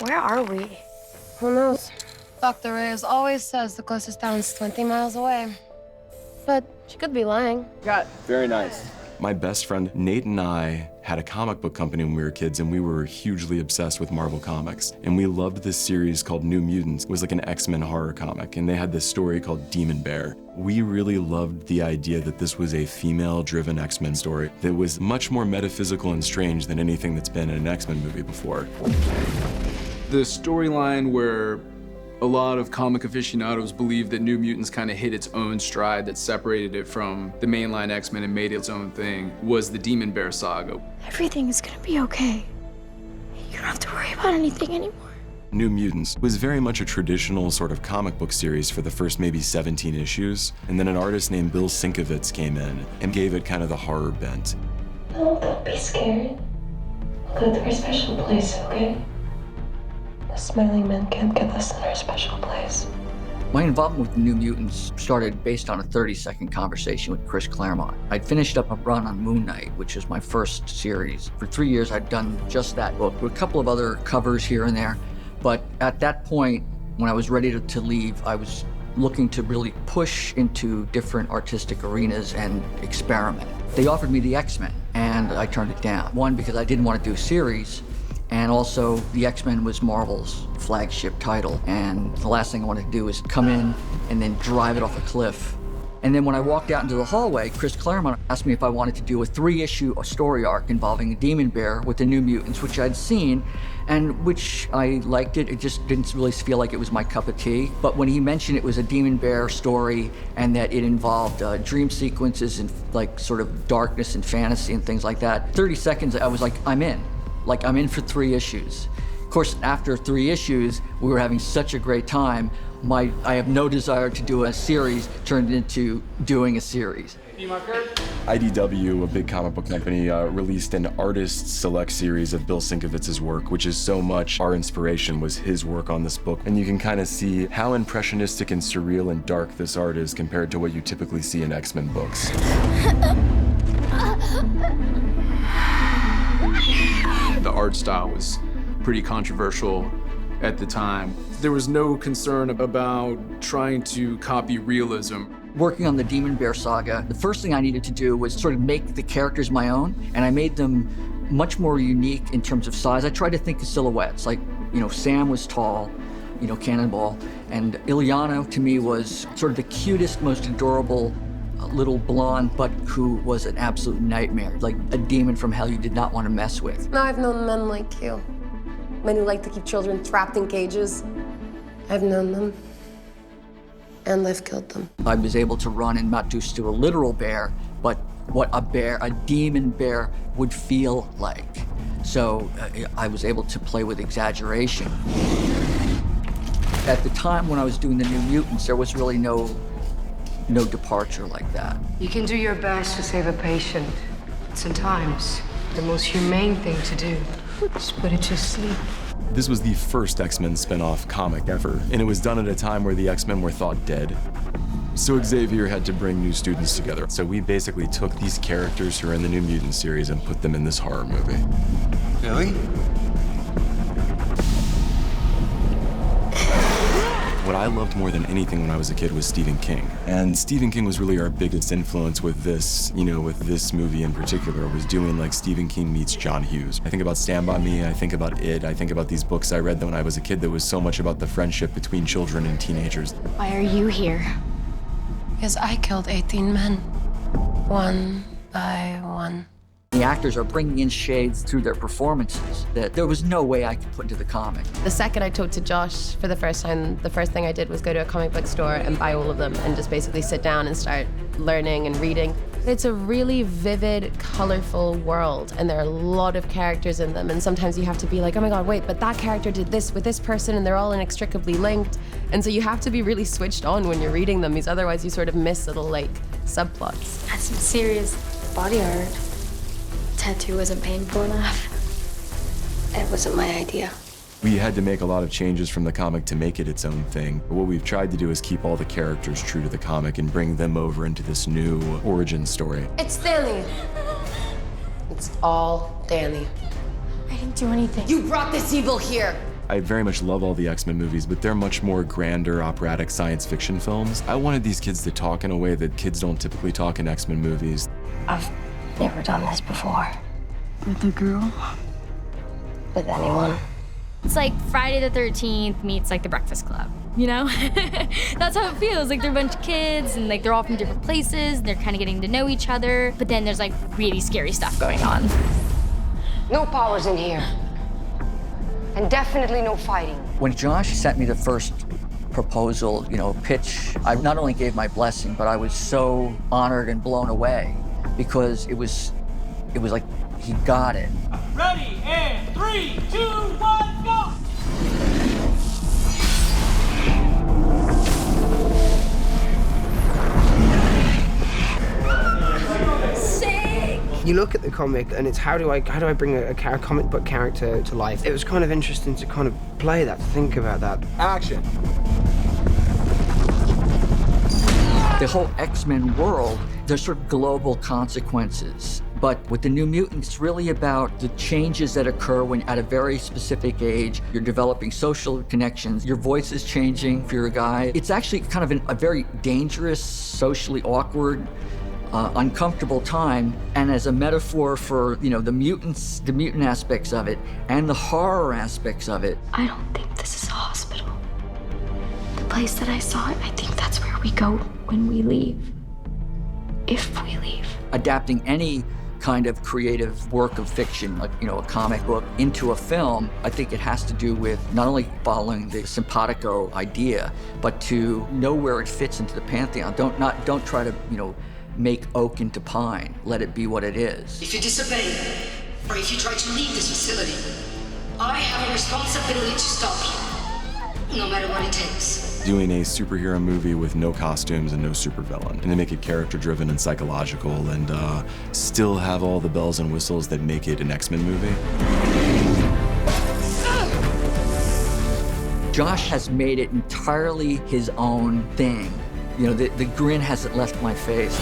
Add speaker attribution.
Speaker 1: Where are we?
Speaker 2: Who knows? Dr. Reyes always says the closest town's 20 miles away. But she could be lying.
Speaker 3: Very nice.
Speaker 4: My best friend Nate and I had a comic book company when we were kids, and we were hugely obsessed with Marvel Comics. And we loved this series called New Mutants. It was like an X-Men horror comic, and they had this story called Demon Bear. We really loved the idea that this was a female-driven X-Men story that was much more metaphysical and strange than anything that's been in an X-Men movie before.
Speaker 5: The storyline where a lot of comic aficionados believe that New Mutants kind of hit its own stride that separated it from the mainline X-Men and made its own thing was the Demon Bear saga.
Speaker 1: Everything is gonna be okay. You don't have to worry about anything anymore.
Speaker 4: New Mutants was very much a traditional sort of comic book series for the first maybe 17 issues, and then an artist named Bill Sienkiewicz came in and gave it kind of the horror bent.
Speaker 6: No, don't be scared. We'll go to our special place, okay? The Smiling Man can't get us in our special place.
Speaker 7: My involvement with the New Mutants started based on a 30-second conversation with Chris Claremont. I'd finished up a run on Moon Knight, which was my first series. For 3 years, I'd done just that book with a couple of other covers here and there. But at that point, when I was ready to leave, I was looking to really push into different artistic arenas and experiment. They offered me the X-Men, and I turned it down. One, because I didn't want to do a series, and also the X-Men was Marvel's flagship title, and the last thing I wanted to do was come in and then drive it off a cliff. And then when I walked out into the hallway, Chris Claremont asked me if I wanted to do a 3-issue story arc involving a Demon Bear with the New Mutants, which I'd seen, and which I liked it. It just didn't really feel like it was my cup of tea. But when he mentioned it was a Demon Bear story and that it involved dream sequences and like sort of darkness and fantasy and things like that, 30 seconds, I was like, I'm in. Like, I'm in for 3 issues. Of course, after 3 issues, we were having such a great time. I have no desire to do a series turned into doing a series.
Speaker 4: IDW, a big comic book company, released an artist select series of Bill Sienkiewicz's work, which is so much our inspiration was his work on this book. And you can kind of see how impressionistic and surreal and dark this art is compared to what you typically see in X-Men books.
Speaker 5: The art style was pretty controversial at the time. There was no concern about trying to copy realism.
Speaker 7: Working on the Demon Bear saga, the first thing I needed to do was sort of make the characters my own, and I made them much more unique in terms of size. I tried to think of silhouettes, like, you know, Sam was tall, you know, Cannonball, and Ilyana to me was sort of the cutest, most adorable little blonde, but who was an absolute nightmare, like a demon from hell you did not want to mess with.
Speaker 2: Now I've known men like you. Men who like to keep children trapped in cages. I've known them. And I've killed them.
Speaker 7: I was able to run and not just do a literal bear, but what a demon bear would feel like. So I was able to play with exaggeration. At the time when I was doing the New Mutants, there was really no departure like that.
Speaker 8: You can do your best to save a patient. Sometimes the most humane thing to do is put it to sleep.
Speaker 4: This was the first X-Men spin-off comic ever, and it was done at a time where the X-Men were thought dead. So Xavier had to bring new students together. So we basically took these characters who are in the New Mutant series and put them in this horror movie.
Speaker 3: Really?
Speaker 4: What I loved more than anything when I was a kid was Stephen King. And Stephen King was really our biggest influence with this, you know, with this movie in particular, was doing like Stephen King meets John Hughes. I think about Stand By Me, I think about It, I think about these books I read when I was a kid that was so much about the friendship between children and teenagers.
Speaker 1: Why are you here?
Speaker 2: Because I killed 18 men. One by one.
Speaker 7: The actors are bringing in shades through their performances that there was no way I could put into the comic.
Speaker 2: The second I talked to Josh for the first time, the first thing I did was go to a comic book store and buy all of them and just basically sit down and start learning and reading. It's a really vivid, colorful world, and there are a lot of characters in them, and sometimes you have to be like, oh my god, wait, but that character did this with this person, and they're all inextricably linked. And so you have to be really switched on when you're reading them, because otherwise you sort of miss little, like, subplots.
Speaker 1: That's some serious body art. Tattoo wasn't painful enough. It wasn't my idea.
Speaker 4: We had to make a lot of changes from the comic to make it its own thing. What we've tried to do is keep all the characters true to the comic and bring them over into this new origin story.
Speaker 2: It's Danny. It's all Danny.
Speaker 1: I didn't do anything.
Speaker 2: You brought this evil here.
Speaker 4: I very much love all the X-Men movies, but they're much more grander, operatic science fiction films. I wanted these kids to talk in a way that kids don't typically talk in X-Men movies.
Speaker 1: I've never done this before.
Speaker 9: With a girl?
Speaker 1: With anyone.
Speaker 10: It's like Friday the 13th meets like the Breakfast Club, you know? That's how it feels. Like they're a bunch of kids and like they're all from different places and they're kind of getting to know each other. But then there's like really scary stuff going on.
Speaker 8: No powers in here. And definitely no fighting.
Speaker 7: When Josh sent me the first proposal, pitch, I not only gave my blessing, but I was so honored and blown away because it was like he got it.
Speaker 11: Ready, and 3, 2, 1, go!
Speaker 12: You look at the comic and it's how do I bring a comic book character to life? It was kind of interesting to kind of play that, to think about that.
Speaker 3: Action.
Speaker 7: The whole X-Men world, there's sort of global consequences. But with the New Mutants, it's really about the changes that occur when at a very specific age, you're developing social connections, your voice is changing if you're a guy. It's actually kind of a very dangerous, socially awkward, uncomfortable time, and as a metaphor for the mutants, the mutant aspects of it, and the horror aspects of it.
Speaker 1: I don't think this is a hospital. The place that I saw it, I think that's where we go when we leave. If we leave.
Speaker 7: Adapting any kind of creative work of fiction, like a comic book, into a film, I think it has to do with not only following the simpatico idea, but to know where it fits into the pantheon. Don't try to make oak into pine. Let it be what it is.
Speaker 13: If you disobey, or if you try to leave this facility, I have a responsibility to stop you, no matter what it takes.
Speaker 4: Doing a superhero movie with no costumes and no supervillain, and to make it character-driven and psychological, and still have all the bells and whistles that make it an X-Men movie.
Speaker 7: Josh has made it entirely his own thing. The grin hasn't left my face.